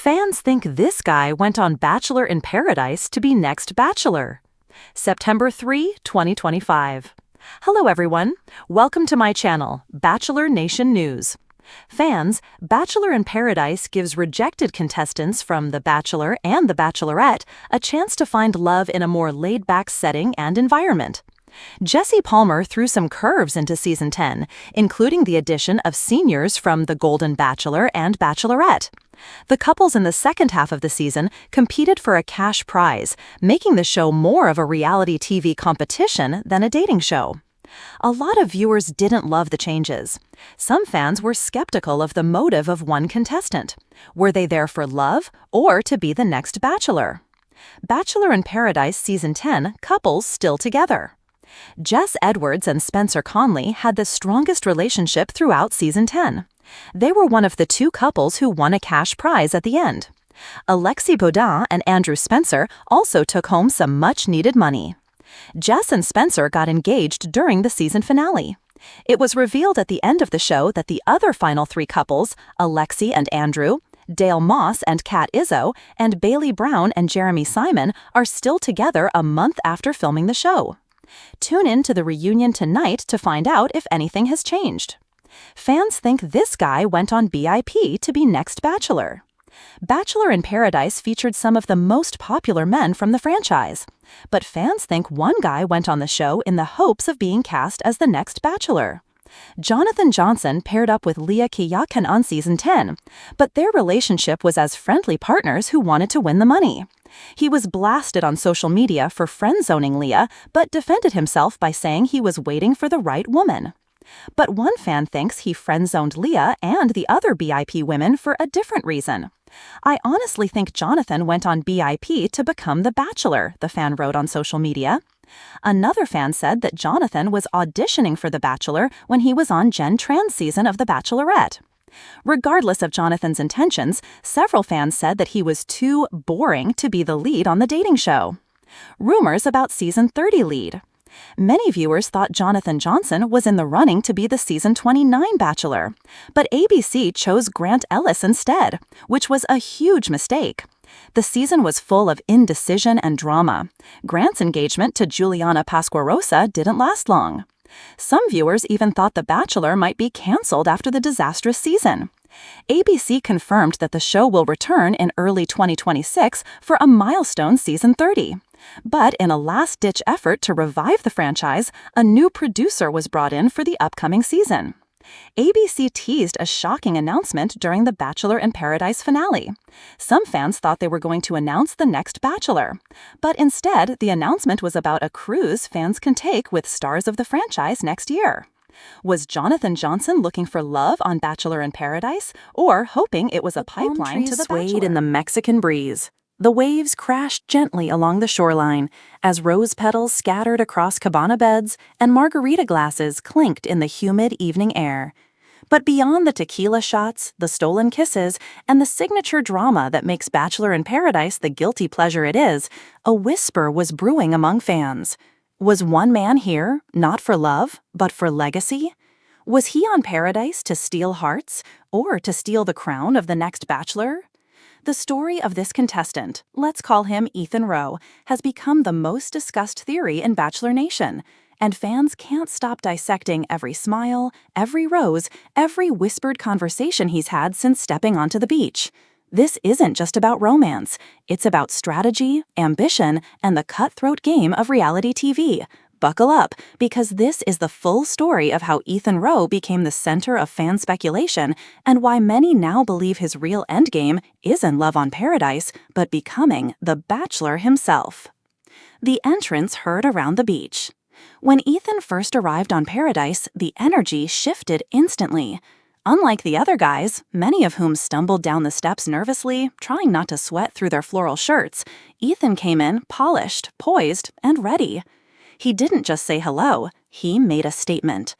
Fans think this guy went on Bachelor in Paradise to be next Bachelor. September 3, 2025. Hello everyone. Welcome to my channel, Bachelor Nation News. Fans, Bachelor in Paradise gives rejected contestants from The Bachelor and The Bachelorette a chance to find love in a more laid-back setting and environment. Jesse Palmer threw some curves into Season 10, including the addition of seniors from The Golden Bachelor and Bachelorette. The couples in the second half of the season competed for a cash prize, making the show more of a reality TV competition than a dating show. A lot of viewers didn't love the changes. Some fans were skeptical of the motive of one contestant. Were they there for love or to be the next Bachelor? Bachelor in Paradise Season 10 couples still together. Jess Edwards and Spencer Conley had the strongest relationship throughout Season 10. They were one of the two couples who won a cash prize at the end. Alexis Baudin and Andrew Spencer also took home some much-needed money. Jess and Spencer got engaged during the season finale. It was revealed at the end of the show that the other final three couples, Alexis and Andrew, Dale Moss and Kat Izzo, and Bailey Brown and Jeremy Simon are still together a month after filming the show. Tune in to the reunion tonight to find out if anything has changed. Fans think this guy went on BIP to be next Bachelor. Bachelor in Paradise featured some of the most popular men from the franchise, but fans think one guy went on the show in the hopes of being cast as the next Bachelor. Jonathan Johnson paired up with Leah Kiyakan on Season 10, but their relationship was as friendly partners who wanted to win the money. He was blasted on social media for friend-zoning Leah, but defended himself by saying he was waiting for the right woman. But one fan thinks he friend-zoned Leah and the other BIP women for a different reason. "I honestly think Jonathan went on BIP to become the Bachelor," the fan wrote on social media. Another fan said that Jonathan was auditioning for The Bachelor when he was on Jen Tran's season of The Bachelorette. Regardless of Jonathan's intentions, several fans said that he was too boring to be the lead on the dating show. Rumors about Season 30 lead. Many viewers thought Jonathan Johnson was in the running to be the Season 29 Bachelor, but ABC chose Grant Ellis instead, which was a huge mistake. The season was full of indecision and drama. Grant's engagement to Juliana Pasquarosa didn't last long. Some viewers even thought The Bachelor might be canceled after the disastrous season. ABC confirmed that the show will return in early 2026 for a milestone Season 30. But in a last-ditch effort to revive the franchise, a new producer was brought in for the upcoming season. ABC teased a shocking announcement during the Bachelor in Paradise finale. Some fans thought they were going to announce the next Bachelor, but instead the announcement was about a cruise fans can take with stars of the franchise next year. Was Jonathan Johnson looking for love on Bachelor in Paradise, or hoping it was a pipeline to the Bachelor? Swayed in the Mexican breeze. The waves crashed gently along the shoreline as rose petals scattered across cabana beds and margarita glasses clinked in the humid evening air. But beyond the tequila shots, the stolen kisses, and the signature drama that makes Bachelor in Paradise the guilty pleasure it is, a whisper was brewing among fans. Was one man here, not for love, but for legacy? Was he on Paradise to steal hearts, or to steal the crown of the next Bachelor? The story of this contestant, let's call him Ethan Rowe, has become the most discussed theory in Bachelor Nation, and fans can't stop dissecting every smile, every rose, every whispered conversation he's had since stepping onto the beach. This isn't just about romance, it's about strategy, ambition, and the cutthroat game of reality TV. Buckle up, because this is the full story of how Ethan Rowe became the center of fan speculation and why many now believe his real endgame isn't love on Paradise, but becoming the Bachelor himself. The entrance heard around the beach. When Ethan first arrived on Paradise, the energy shifted instantly. Unlike the other guys, many of whom stumbled down the steps nervously, trying not to sweat through their floral shirts, Ethan came in polished, poised, and ready. He didn't just say hello, he made a statement.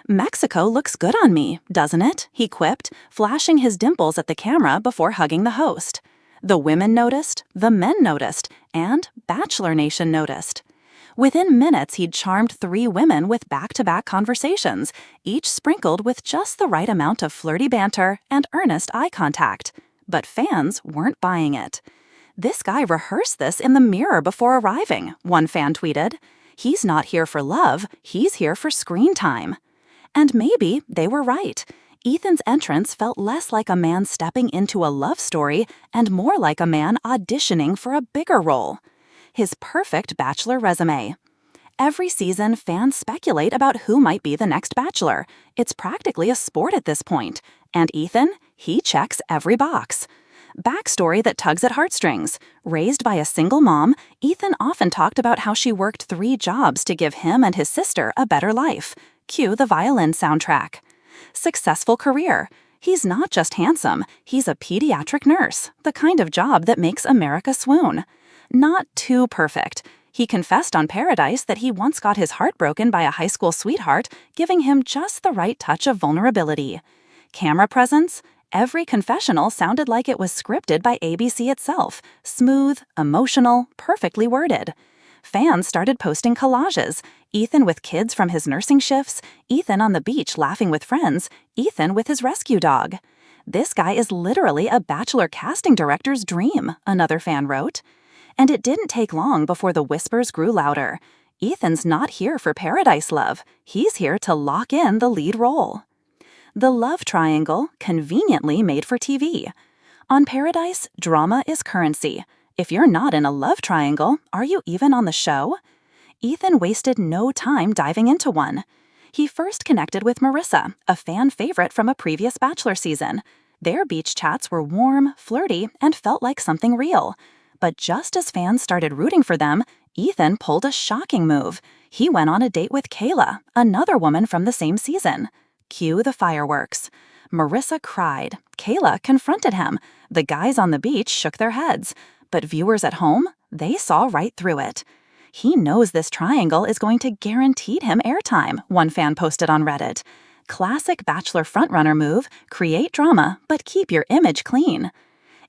"Mexico looks good on me, doesn't it?" he quipped, flashing his dimples at the camera before hugging the host. The women noticed, the men noticed, and Bachelor Nation noticed. Within minutes, he'd charmed 3 women with back-to-back conversations, each sprinkled with just the right amount of flirty banter and earnest eye contact. But fans weren't buying it. "This guy rehearsed this in the mirror before arriving," one fan tweeted. "He's not here for love, he's here for screen time." And maybe they were right. Ethan's entrance felt less like a man stepping into a love story and more like a man auditioning for a bigger role. His perfect Bachelor resume. Every season, fans speculate about who might be the next Bachelor. It's practically a sport at this point. And Ethan, he checks every box. Backstory that tugs at heartstrings. Raised by a single mom, Ethan often talked about how she worked 3 jobs to give him and his sister a better life. Cue the violin soundtrack. Successful career. He's not just handsome, he's a pediatric nurse, the kind of job that makes America swoon. Not too perfect. He confessed on Paradise that he once got his heart broken by a high school sweetheart, giving him just the right touch of vulnerability. Camera presence? Every confessional sounded like it was scripted by ABC itself. Smooth, emotional, perfectly worded. Fans started posting collages. Ethan with kids from his nursing shifts, Ethan on the beach laughing with friends, Ethan with his rescue dog. "This guy is literally a Bachelor casting director's dream," another fan wrote. And it didn't take long before the whispers grew louder. Ethan's not here for Paradise love. He's here to lock in the lead role. The love triangle, conveniently made for TV. On Paradise, drama is currency. If you're not in a love triangle, are you even on the show? Ethan wasted no time diving into one. He first connected with Marissa, a fan favorite from a previous Bachelor season. Their beach chats were warm, flirty, and felt like something real. But just as fans started rooting for them, Ethan pulled a shocking move. He went on a date with Kayla, another woman from the same season. Cue the fireworks. Marissa cried. Kayla confronted him. The guys on the beach shook their heads. But viewers at home, they saw right through it. "He knows this triangle is going to guarantee him airtime," one fan posted on Reddit. Classic Bachelor frontrunner move, create drama, but keep your image clean.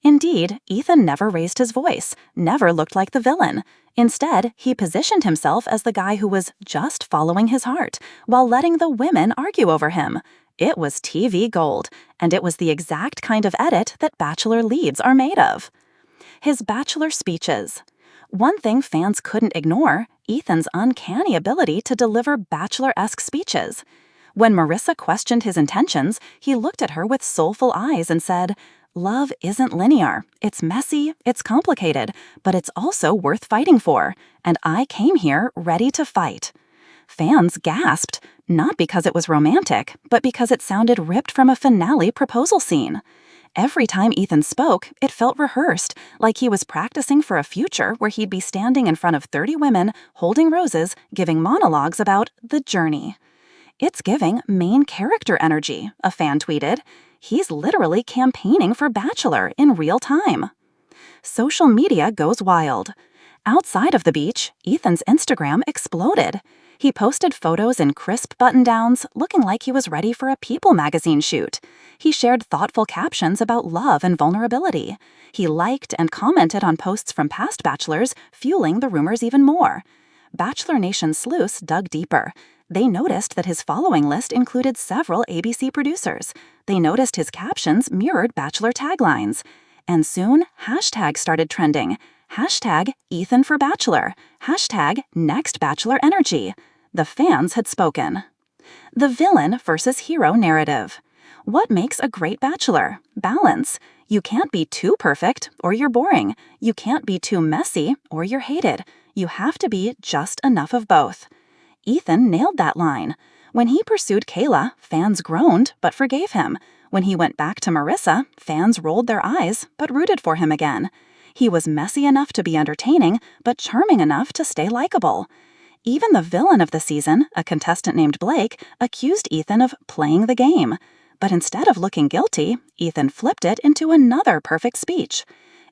Indeed, Ethan never raised his voice, never looked like the villain. Instead, he positioned himself as the guy who was just following his heart, while letting the women argue over him. It was TV gold, and it was the exact kind of edit that Bachelor leads are made of. His Bachelor speeches. One thing fans couldn't ignore, Ethan's uncanny ability to deliver Bachelor-esque speeches. When Marissa questioned his intentions, he looked at her with soulful eyes and said, "Love isn't linear. It's messy, it's complicated, but it's also worth fighting for. And I came here ready to fight." Fans gasped, not because it was romantic, but because it sounded ripped from a finale proposal scene. Every time Ethan spoke, it felt rehearsed, like he was practicing for a future where he'd be standing in front of 30 women, holding roses, giving monologues about the journey. "It's giving main character energy," a fan tweeted. "He's literally campaigning for Bachelor in real time." Social media goes wild. Outside of the beach, Ethan's Instagram exploded. He posted photos in crisp button-downs, looking like he was ready for a People magazine shoot. He shared thoughtful captions about love and vulnerability. He liked and commented on posts from past Bachelors, fueling the rumors even more. Bachelor Nation sleuths dug deeper. They noticed that his following list included several ABC producers. They noticed his captions mirrored Bachelor taglines. And soon, hashtags started trending. Hashtag Ethan for Bachelor. Hashtag Next Bachelor Energy. The fans had spoken. The villain versus hero narrative. What makes a great Bachelor? Balance. You can't be too perfect, or you're boring. You can't be too messy, or you're hated. You have to be just enough of both. Ethan nailed that line. When he pursued Kayla, fans groaned but forgave him. When he went back to Marissa, fans rolled their eyes but rooted for him again. He was messy enough to be entertaining, but charming enough to stay likable. Even the villain of the season, a contestant named Blake, accused Ethan of playing the game. But instead of looking guilty, Ethan flipped it into another perfect speech.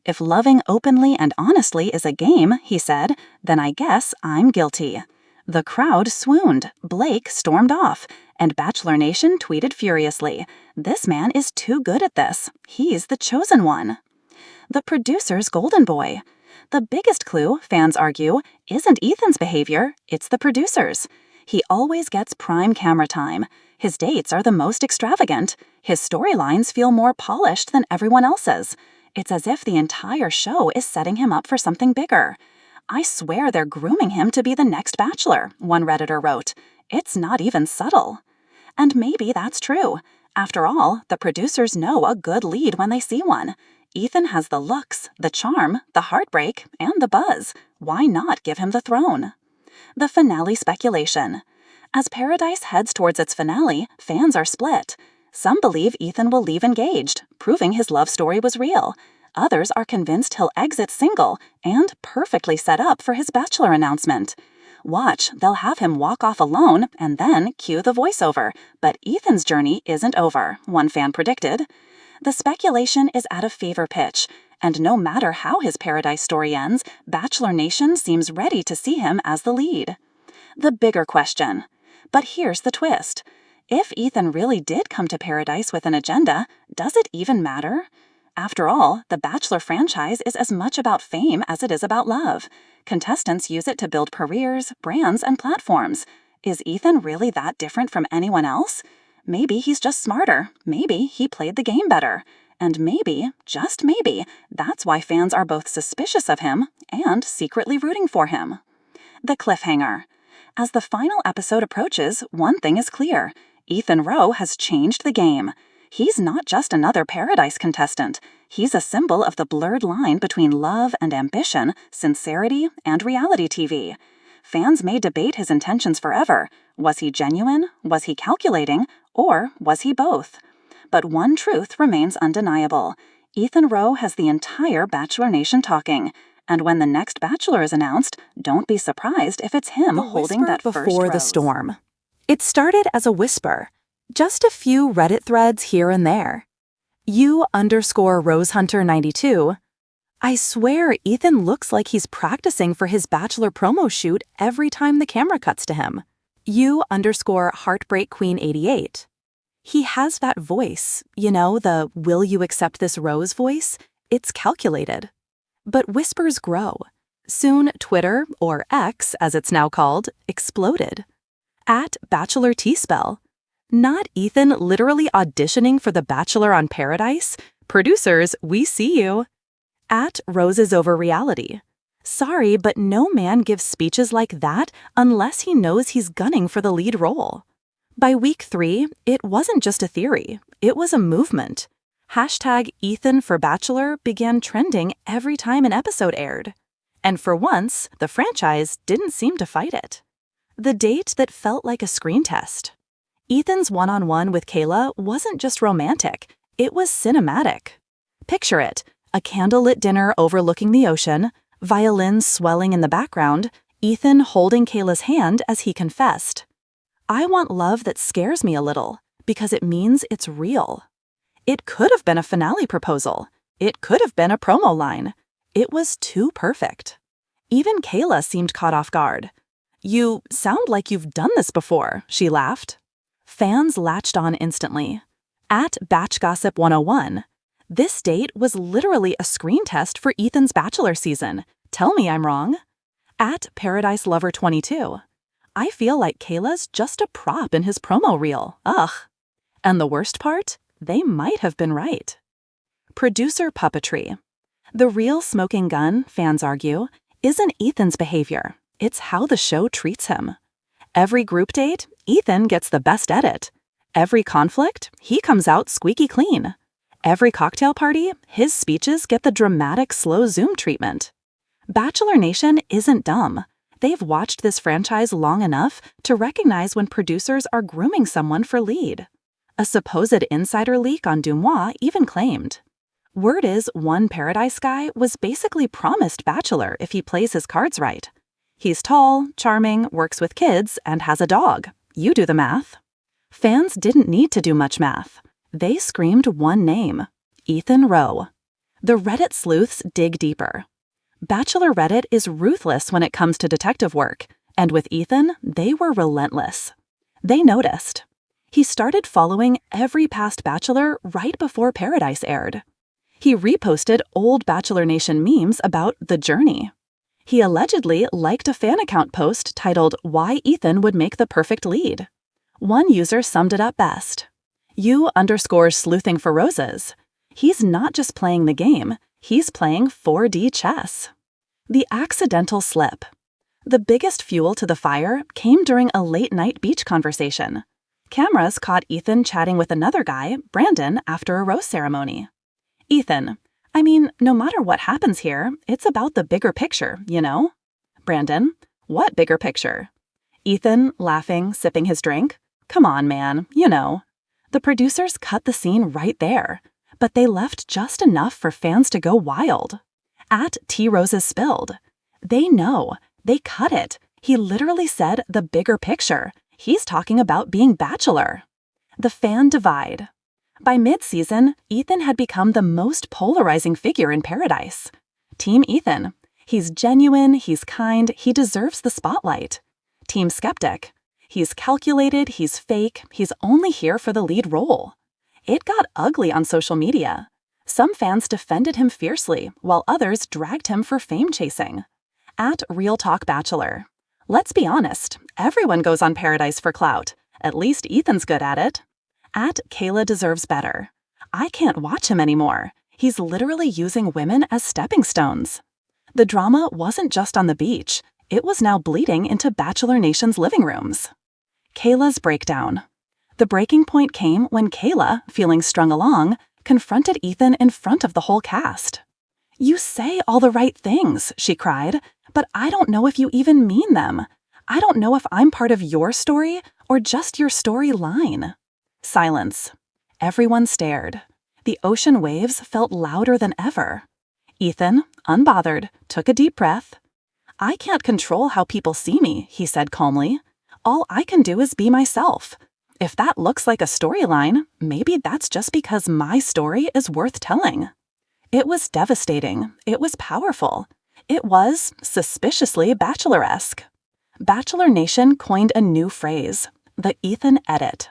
"If loving openly and honestly is a game," he said, "then I guess I'm guilty." The crowd swooned, Blake stormed off, and Bachelor Nation tweeted furiously, "This man is too good at this. He's the chosen one." The producer's golden boy. The biggest clue, fans argue, isn't Ethan's behavior, it's the producer's. He always gets prime camera time. His dates are the most extravagant. His storylines feel more polished than everyone else's. It's as if the entire show is setting him up for something bigger. I swear they're grooming him to be the next Bachelor, one Redditor wrote. It's not even subtle. And maybe that's true. After all, the producers know a good lead when they see one. Ethan has the looks, the charm, the heartbreak, and the buzz. Why not give him the throne? The finale speculation. As Paradise heads towards its finale, fans are split. Some believe Ethan will leave engaged, proving his love story was real. Others are convinced he'll exit single and perfectly set up for his Bachelor announcement. Watch, they'll have him walk off alone and then cue the voiceover. But Ethan's journey isn't over, one fan predicted. The speculation is at a fever pitch, and no matter how his Paradise story ends, Bachelor Nation seems ready to see him as the lead. The bigger question. But here's the twist. If Ethan really did come to Paradise with an agenda, does it even matter? After all, the Bachelor franchise is as much about fame as it is about love. Contestants use it to build careers, brands, and platforms. Is Ethan really that different from anyone else? Maybe he's just smarter. Maybe he played the game better. And maybe, just maybe, that's why fans are both suspicious of him and secretly rooting for him. The cliffhanger. As the final episode approaches, one thing is clear. Ethan Rowe has changed the game. He's not just another Paradise contestant. He's a symbol of the blurred line between love and ambition, sincerity and reality TV. Fans may debate his intentions forever. Was he genuine? Was he calculating? Or was he both? But one truth remains undeniable. Ethan Rowe has the entire Bachelor Nation talking. And when the next Bachelor is announced, don't be surprised if it's him holding that first before the rose. storm. It started as a whisper. Just a few Reddit threads here and there. U_RoseHunter92. I swear Ethan looks like he's practicing for his Bachelor promo shoot every time the camera cuts to him. U_Heartbreak Queen 88. He has that voice, you know, the will you accept this rose voice? It's calculated. But whispers grow. Soon Twitter, or X as it's now called, exploded. At Bachelor T-Spell. Not Ethan literally auditioning for The Bachelor on Paradise? Producers, we see you. At Roses Over Reality. Sorry, but no man gives speeches like that unless he knows he's gunning for the lead role. By week 3, it wasn't just a theory, it was a movement. #EthanForBachelor began trending every time an episode aired. And for once, the franchise didn't seem to fight it. The date that felt like a screen test. Ethan's one-on-one with Kayla wasn't just romantic, it was cinematic. Picture it, a candlelit dinner overlooking the ocean, violins swelling in the background, Ethan holding Kayla's hand as he confessed. I want love that scares me a little, because it means it's real. It could have been a finale proposal. It could have been a promo line. It was too perfect. Even Kayla seemed caught off guard. You sound like you've done this before, she laughed. Fans latched on instantly. At Batch Gossip 101. This date was literally a screen test for Ethan's Bachelor season. Tell me I'm wrong. At Paradise Lover 22. I feel like Kayla's just a prop in his promo reel. Ugh. And the worst part? They might have been right. Producer puppetry. The real smoking gun, fans argue, isn't Ethan's behavior. It's how the show treats him. Every group date, Ethan gets the best edit. Every conflict, he comes out squeaky clean. Every cocktail party, his speeches get the dramatic slow zoom treatment. Bachelor Nation isn't dumb. They've watched this franchise long enough to recognize when producers are grooming someone for lead. A supposed insider leak on Dumois even claimed. Word is one Paradise guy was basically promised Bachelor if he plays his cards right. He's tall, charming, works with kids, and has a dog. You do the math. Fans didn't need to do much math. They screamed one name, Ethan Rowe. The Reddit sleuths dig deeper. Bachelor Reddit is ruthless when it comes to detective work, and with Ethan, they were relentless. They noticed. He started following every past Bachelor right before Paradise aired. He reposted old Bachelor Nation memes about the journey. He allegedly liked a fan account post titled Why Ethan Would Make the Perfect Lead. One user summed it up best. You_sleuthing for roses. He's not just playing the game, he's playing 4D chess. The accidental slip. The biggest fuel to the fire came during a late-night beach conversation. Cameras caught Ethan chatting with another guy, Brandon, after a rose ceremony. Ethan, I mean, no matter what happens here, it's about the bigger picture, you know? Brandon, what bigger picture? Ethan, laughing, sipping his drink. Come on, man, you know. The producers cut the scene right there, but they left just enough for fans to go wild. At Tea Roses Spilled. They know. They cut it. He literally said the bigger picture. He's talking about being Bachelor. The fan divide. By mid-season, Ethan had become the most polarizing figure in Paradise. Team Ethan. He's genuine, he's kind, he deserves the spotlight. Team Skeptic. He's calculated, he's fake, he's only here for the lead role. It got ugly on social media. Some fans defended him fiercely, while others dragged him for fame chasing. At Real Talk Bachelor. Let's be honest, everyone goes on Paradise for clout. At least Ethan's good at it. At Kayla Deserves Better. I can't watch him anymore. He's literally using women as stepping stones. The drama wasn't just on the beach. It was now bleeding into Bachelor Nation's living rooms. Kayla's breakdown. The breaking point came when Kayla, feeling strung along, confronted Ethan in front of the whole cast. You say all the right things, she cried, but I don't know if you even mean them. I don't know if I'm part of your story or just your storyline. Silence. Everyone stared. The ocean waves felt louder than ever. Ethan, unbothered, took a deep breath. I can't control how people see me, he said calmly. All I can do is be myself. If that looks like a storyline, maybe that's just because my story is worth telling. It was devastating. It was powerful. It was suspiciously Bachelor-esque. Bachelor Nation coined a new phrase, the Ethan edit.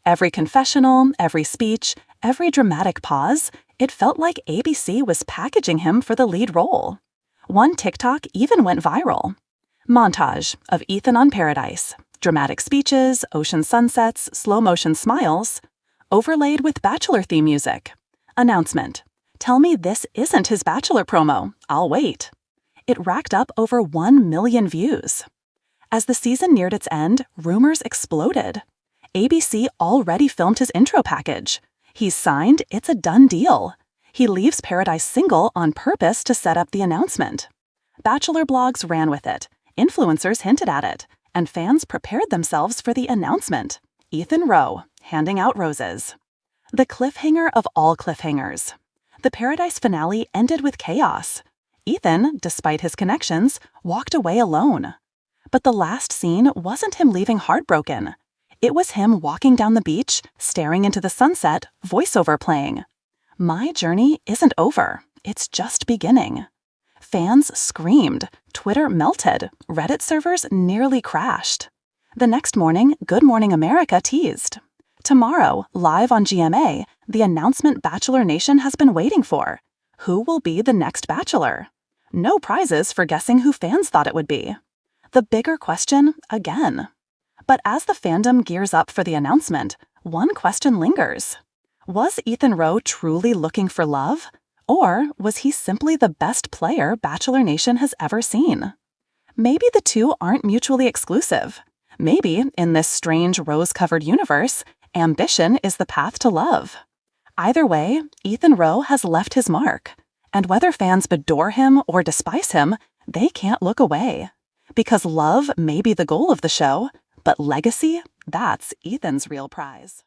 Every confessional, every speech, every dramatic pause, it felt like ABC was packaging him for the lead role. One TikTok even went viral. Montage of Ethan on Paradise. Dramatic speeches, ocean sunsets, slow-motion smiles, overlaid with Bachelor theme music. Announcement. Tell me this isn't his Bachelor promo. I'll wait. It racked up over 1 million views. As the season neared its end, rumors exploded. ABC already filmed his intro package. He's signed, it's a done deal. He leaves Paradise single on purpose to set up the announcement. Bachelor blogs ran with it, influencers hinted at it, and fans prepared themselves for the announcement. Ethan Rowe, handing out roses. The cliffhanger of all cliffhangers. The Paradise finale ended with chaos. Ethan, despite his connections, walked away alone. But the last scene wasn't him leaving heartbroken. It was him walking down the beach, staring into the sunset, voiceover playing. My journey isn't over. It's just beginning. Fans screamed, Twitter melted, Reddit servers nearly crashed. The next morning, Good Morning America teased. Tomorrow, live on GMA, the announcement Bachelor Nation has been waiting for. Who will be the next Bachelor? No prizes for guessing who fans thought it would be. The bigger question, again. But as the fandom gears up for the announcement, one question lingers. Was Ethan Rowe truly looking for love? Or was he simply the best player Bachelor Nation has ever seen? Maybe the two aren't mutually exclusive. Maybe, in this strange rose-covered universe, ambition is the path to love. Either way, Ethan Rowe has left his mark. And whether fans adore him or despise him, they can't look away. Because love may be the goal of the show, but legacy, that's Ethan's real prize.